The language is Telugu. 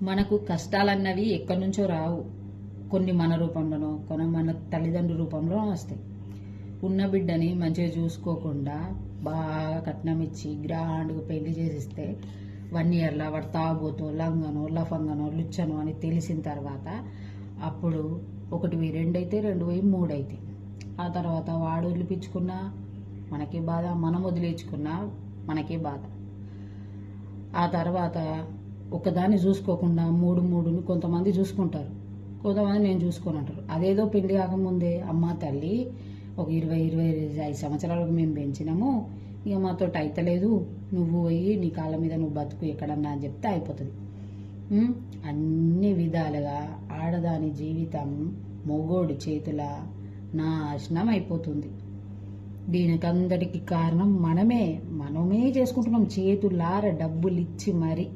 మనకు కష్టాలన్నవి ఎక్కడి నుంచో రావు. కొన్ని మన రూపంలోనో, కొన్ని మన తల్లిదండ్రుల రూపంలోనో వస్తాయి. ఉన్న బిడ్డని మంచిగా చూసుకోకుండా బాగా కట్నం ఇచ్చి గ్రాండ్గా పెళ్లి చేసిస్తే 1 ఇయర్లో వాడు తాగబోతో, లంగనో, లఫంగనో, లుచ్చనో అని తెలిసిన తర్వాత అప్పుడు 1 2 అయితే 2 3 అయితే ఆ తర్వాత వాడు వదిలిపించుకున్నా మనకే బాధ, మనం వదిలేచుకున్నా మనకే బాధ. ఆ తర్వాత ఒకదాన్ని చూసుకోకుండా 3 కొంతమంది చూసుకుంటారు, కొంతమంది నేను చూసుకొని అంటారు. అదేదో పెళ్లి కాకముందే అమ్మ తల్లి ఒక 20-25 సంవత్సరాలకు మేము పెంచినాము, ఇక మాతో అయితలేదు, నువ్వు పోయి నీ కాళ్ళ మీద నువ్వు బతుకు ఎక్కడన్నా అని చెప్తే అయిపోతుంది. అన్ని విధాలుగా ఆడదాని జీవితం మొగోడి చేతుల నాశనం అయిపోతుంది. దీనికందరికి కారణం మనమే చేసుకుంటున్నాం. చేతులార డబ్బులు ఇచ్చి మరి